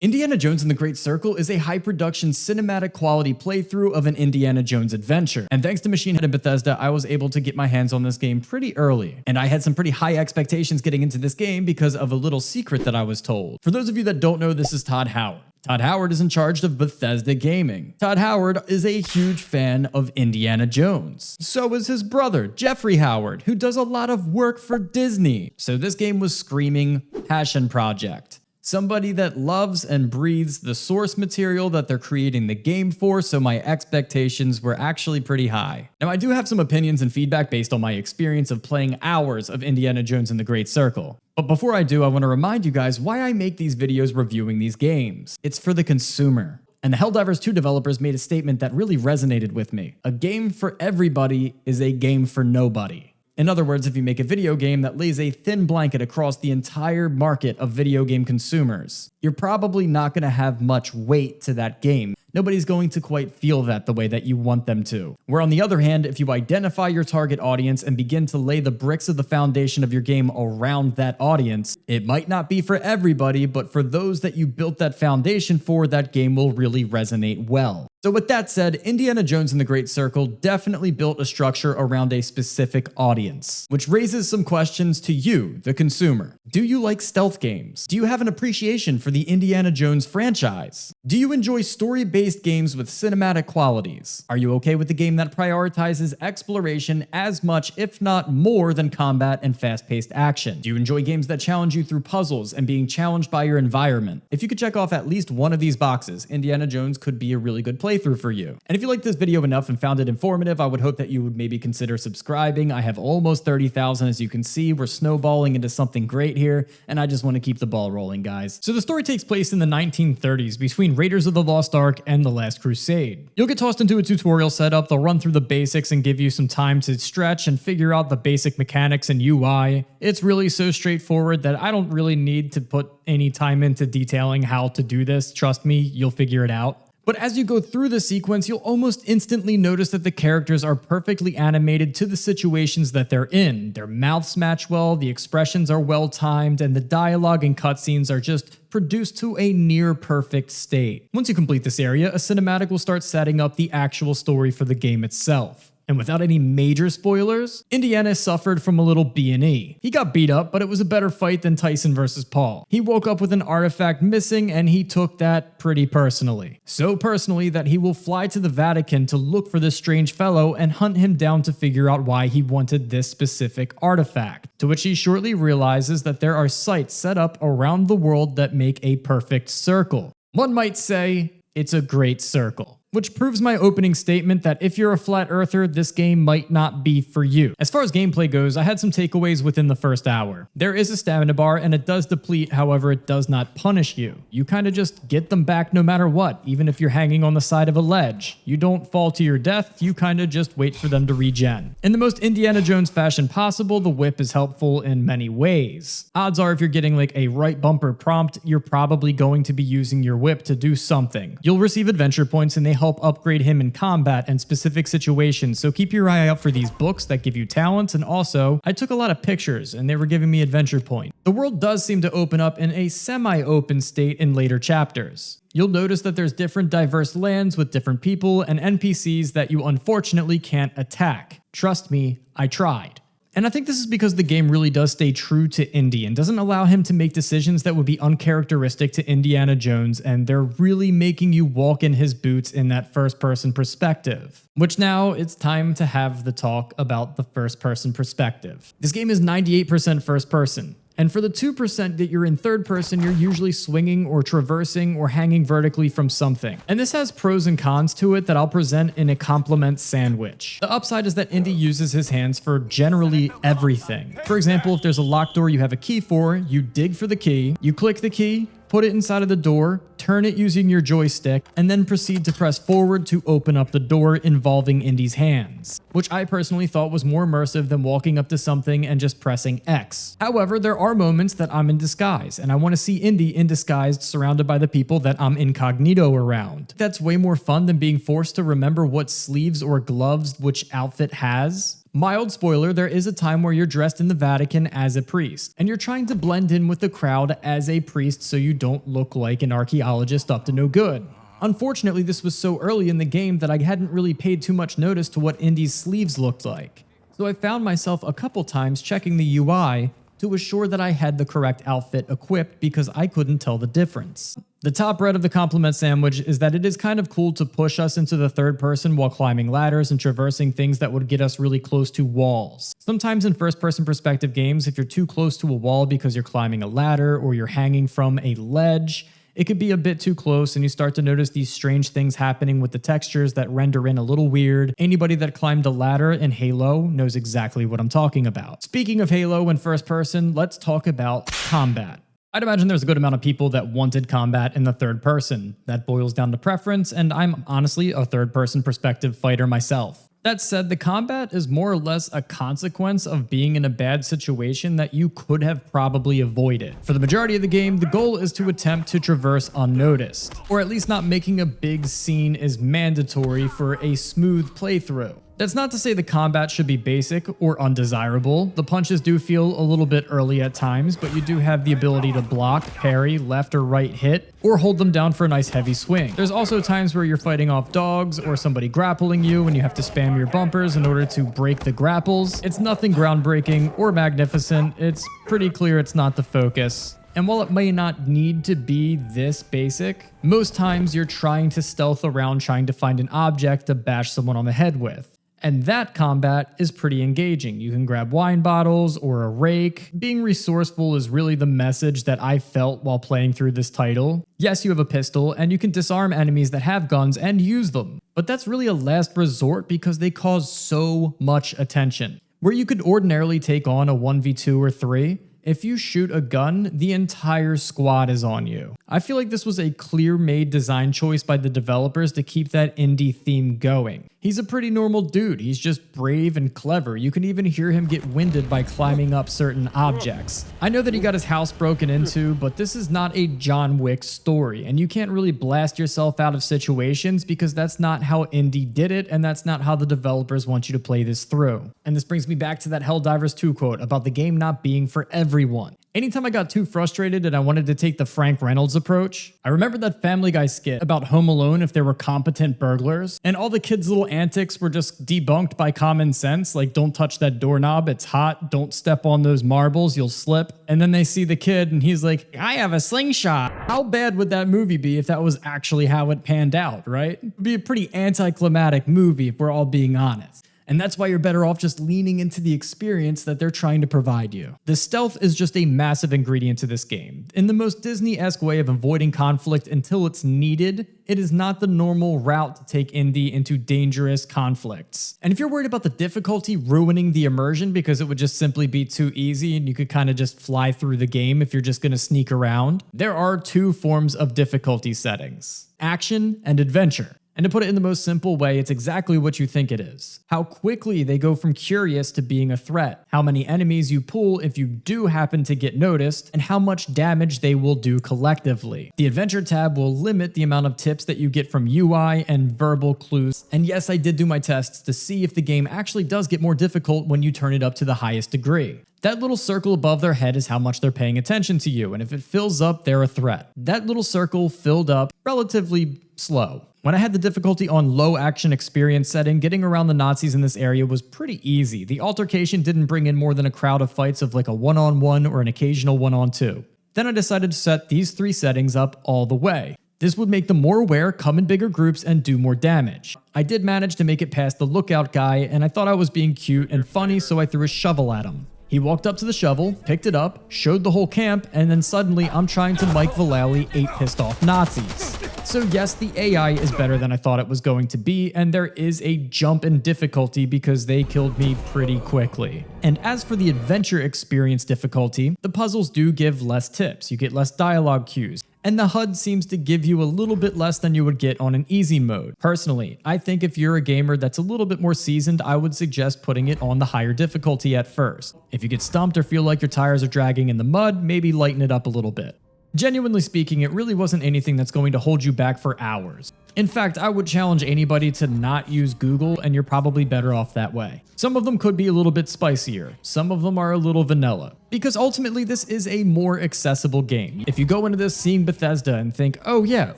Indiana Jones and the Great Circle is a high-production cinematic quality playthrough of an Indiana Jones adventure, and thanks to MachineGames and Bethesda, I was able to get my hands on this game pretty early. And I had some pretty high expectations getting into this game because of a little secret that I was told. For those of you that don't know, this is Todd Howard. Todd Howard is in charge of Bethesda Gaming. Todd Howard is a huge fan of Indiana Jones. So is his brother, Jeffrey Howard, who does a lot of work for Disney. So this game was screaming passion project. Somebody that loves and breathes the source material that they're creating the game for, so my expectations were actually pretty high. Now, I do have some opinions and feedback based on my experience of playing hours of Indiana Jones and the Great Circle. But before I do, I want to remind you guys why I make these videos reviewing these games. It's for the consumer. And the Helldivers 2 developers made a statement that really resonated with me. A game for everybody is a game for nobody. In other words, if you make a video game that lays a thin blanket across the entire market of video game consumers, you're probably not going to have much weight to that game. Nobody's going to quite feel that the way that you want them to. Where on the other hand, if you identify your target audience and begin to lay the bricks of the foundation of your game around that audience, it might not be for everybody, but for those that you built that foundation for, that game will really resonate well. So with that said, Indiana Jones and the Great Circle definitely built a structure around a specific audience, which raises some questions to you, the consumer. Do you like stealth games? Do you have an appreciation for the Indiana Jones franchise? Do you enjoy story-based games with cinematic qualities? Are you okay with a game that prioritizes exploration as much, if not more, than combat and fast-paced action? Do you enjoy games that challenge you through puzzles and being challenged by your environment? If you could check off at least one of these boxes, Indiana Jones could be a really good playthrough for you. And if you liked this video enough and found it informative, I would hope that you would maybe consider subscribing. I have almost 30,000, as you can see. We're snowballing into something great here, and I just want to keep the ball rolling, guys. So the story takes place in the 1930s between Raiders of the Lost Ark and the Last Crusade. You'll get tossed into a tutorial setup. They'll run through the basics and give you some time to stretch and figure out the basic mechanics and UI. It's really so straightforward that I don't really need to put any time into detailing how to do this. Trust me, you'll figure it out. But as you go through the sequence, you'll almost instantly notice that the characters are perfectly animated to the situations that they're in. Their mouths match well, the expressions are well timed, and the dialogue and cutscenes are just produced to a near perfect state. Once you complete this area, a cinematic will start setting up the actual story for the game itself. And without any major spoilers, Indiana suffered from a little B&E. He got beat up, but it was a better fight than Tyson versus Paul. He woke up with an artifact missing, and he took that pretty personally. So personally that he will fly to the Vatican to look for this strange fellow and hunt him down to figure out why he wanted this specific artifact. To which he shortly realizes that there are sites set up around the world that make a perfect circle. One might say it's a great circle. Which proves my opening statement that if you're a flat earther, this game might not be for you. As far as gameplay goes, I had some takeaways within the first hour. There is a stamina bar and it does deplete, however, it does not punish you. You kind of just get them back no matter what, even if you're hanging on the side of a ledge. You don't fall to your death, you kind of just wait for them to regen. In the most Indiana Jones fashion possible, the whip is helpful in many ways. Odds are if you're getting like a right bumper prompt, you're probably going to be using your whip to do something. You'll receive adventure points and they help upgrade him in combat and specific situations, so keep your eye out for these books that give you talents. And also, I took a lot of pictures and they were giving me adventure points. The world does seem to open up in a semi-open state in later chapters. You'll notice that there's different diverse lands with different people and NPCs that you unfortunately can't attack. Trust me, I tried. And I think this is because the game really does stay true to Indy and doesn't allow him to make decisions that would be uncharacteristic to Indiana Jones, and they're really making you walk in his boots in that first-person perspective. Which now, it's time to have the talk about the first-person perspective. This game is 98% first-person. And for the 2% that you're in third person, you're usually swinging or traversing or hanging vertically from something. And this has pros and cons to it that I'll present in a compliment sandwich. The upside is that Indy uses his hands for generally everything. For example, if there's a locked door you have a key for, you dig for the key, you click the key, put it inside of the door, turn it using your joystick, and then proceed to press forward to open up the door involving Indy's hands, which I personally thought was more immersive than walking up to something and just pressing X. However, there are moments that I'm in disguise, and I want to see Indy in disguise surrounded by the people that I'm incognito around. That's way more fun than being forced to remember what sleeves or gloves which outfit has. Mild spoiler, there is a time where you're dressed in the Vatican as a priest, and you're trying to blend in with the crowd as a priest so you don't look like an archaeologist up to no good. Unfortunately, this was so early in the game that I hadn't really paid too much notice to what Indy's sleeves looked like. So I found myself a couple times checking the UI to assure that I had the correct outfit equipped because I couldn't tell the difference. The top bread of the compliment sandwich is that it is kind of cool to push us into the third person while climbing ladders and traversing things that would get us really close to walls. Sometimes in first-person perspective games, if you're too close to a wall because you're climbing a ladder or you're hanging from a ledge, it could be a bit too close and you start to notice these strange things happening with the textures that render in a little weird. Anybody that climbed a ladder in Halo knows exactly what I'm talking about. Speaking of Halo and first person, let's talk about combat. I'd imagine there's a good amount of people that wanted combat in the third person. That boils down to preference, and I'm honestly a third person perspective fighter myself. That said, the combat is more or less a consequence of being in a bad situation that you could have probably avoided. For the majority of the game, the goal is to attempt to traverse unnoticed, or at least not making a big scene is mandatory for a smooth playthrough. That's not to say the combat should be basic or undesirable. The punches do feel a little bit early at times, but you do have the ability to block, parry, left or right hit, or hold them down for a nice heavy swing. There's also times where you're fighting off dogs or somebody grappling you and you have to spam your bumpers in order to break the grapples. It's nothing groundbreaking or magnificent. It's pretty clear it's not the focus. And while it may not need to be this basic, most times you're trying to stealth around trying to find an object to bash someone on the head with. And that combat is pretty engaging. You can grab wine bottles or a rake. Being resourceful is really the message that I felt while playing through this title. Yes, you have a pistol, and you can disarm enemies that have guns and use them. But that's really a last resort because they cause so much attention. Where you could ordinarily take on a 1v2 or 3, if you shoot a gun, the entire squad is on you. I feel like this was a clear-made design choice by the developers to keep that indie theme going. He's a pretty normal dude, he's just brave and clever. You can even hear him get winded by climbing up certain objects. I know that he got his house broken into, but this is not a John Wick story, and you can't really blast yourself out of situations because that's not how indie did it, and that's not how the developers want you to play this through. And this brings me back to that Helldivers 2 quote about the game not being for everyone. Anytime I got too frustrated and I wanted to take the Frank Reynolds approach, I remember that Family Guy skit about Home Alone if there were competent burglars, and all the kids' little antics were just debunked by common sense, like don't touch that doorknob, it's hot, don't step on those marbles, you'll slip. And then they see the kid and he's like, I have a slingshot. How bad would that movie be if that was actually how it panned out, right? It'd be a pretty anticlimactic movie if we're all being honest. And that's why you're better off just leaning into the experience that they're trying to provide you. The stealth is just a massive ingredient to this game. In the most Disney-esque way of avoiding conflict until it's needed, it is not the normal route to take indie into dangerous conflicts. And if you're worried about the difficulty ruining the immersion because it would just simply be too easy and you could kind of just fly through the game if you're just going to sneak around, there are two forms of difficulty settings: action and adventure. And to put it in the most simple way, it's exactly what you think it is. How quickly they go from curious to being a threat, how many enemies you pull if you do happen to get noticed, and how much damage they will do collectively. The Adventure tab will limit the amount of tips that you get from UI and verbal clues. And yes, I did do my tests to see if the game actually does get more difficult when you turn it up to the highest degree. That little circle above their head is how much they're paying attention to you, and if it fills up, they're a threat. That little circle filled up relatively slow. When I had the difficulty on low action experience setting, getting around the Nazis in this area was pretty easy. The altercation didn't bring in more than a crowd of fights of like a one-on-one or an occasional one-on-two. Then I decided to set these three settings up all the way. This would make them more aware, come in bigger groups, and do more damage. I did manage to make it past the lookout guy, and I thought I was being cute and funny, so I threw a shovel at him. He walked up to the shovel, picked it up, showed the whole camp, and then suddenly I'm trying to Mike Vallely 8 pissed off Nazis. So yes, the AI is better than I thought it was going to be, and there is a jump in difficulty because they killed me pretty quickly. And as for the adventure experience difficulty, the puzzles do give less tips, you get less dialogue cues, and the HUD seems to give you a little bit less than you would get on an easy mode. Personally, I think if you're a gamer that's a little bit more seasoned, I would suggest putting it on the higher difficulty at first. If you get stumped or feel like your tires are dragging in the mud, maybe lighten it up a little bit. Genuinely speaking, it really wasn't anything that's going to hold you back for hours. In fact, I would challenge anybody to not use Google, and you're probably better off that way. Some of them could be a little bit spicier. Some of them are a little vanilla. Because ultimately, this is a more accessible game. If you go into this seeing Bethesda and think, oh yeah,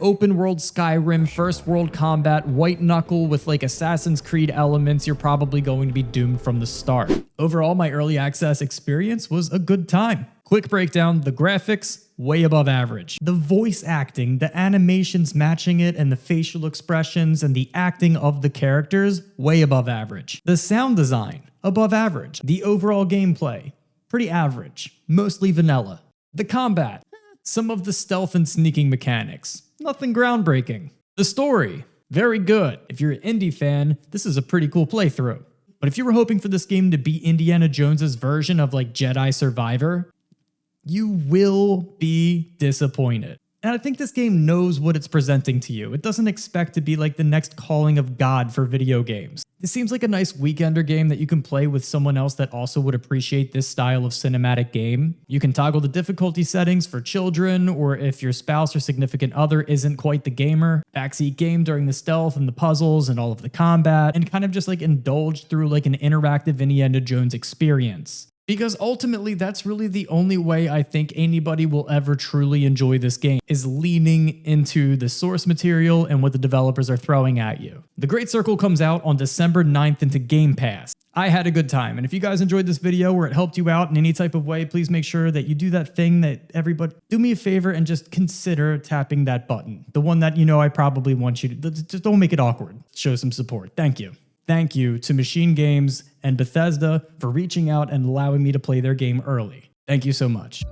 open world Skyrim, first world combat, white knuckle with like Assassin's Creed elements, you're probably going to be doomed from the start. Overall, my early access experience was a good time. Quick breakdown, the graphics, way above average. The voice acting, the animations matching it, and the facial expressions and the acting of the characters, way above average. The sound design, above average. The overall gameplay, pretty average, mostly vanilla. The combat, some of the stealth and sneaking mechanics, nothing groundbreaking. The story, very good. If you're an indie fan, this is a pretty cool playthrough. But if you were hoping for this game to be Indiana Jones's version of like Jedi Survivor, you will be disappointed. And I think this game knows what it's presenting to you. It doesn't expect to be like the next calling of God for video games. This seems like a nice weekender game that you can play with someone else that also would appreciate this style of cinematic game. You can toggle the difficulty settings for children, or if your spouse or significant other isn't quite the gamer, backseat game during the stealth and the puzzles and all of the combat, and kind of just like indulge through like an interactive Indiana Jones experience. Because ultimately, that's really the only way I think anybody will ever truly enjoy this game, is leaning into the source material and what the developers are throwing at you. The Great Circle comes out on December 9th into Game Pass. I had a good time, and if you guys enjoyed this video or it helped you out in any type of way, please make sure that you do that thing that everybody... Do me a favor and just consider tapping that button. The one that you know I probably want you to... Just don't make it awkward. Show some support. Thank you. Thank you to MachineGames and Bethesda for reaching out and allowing me to play their game early. Thank you so much.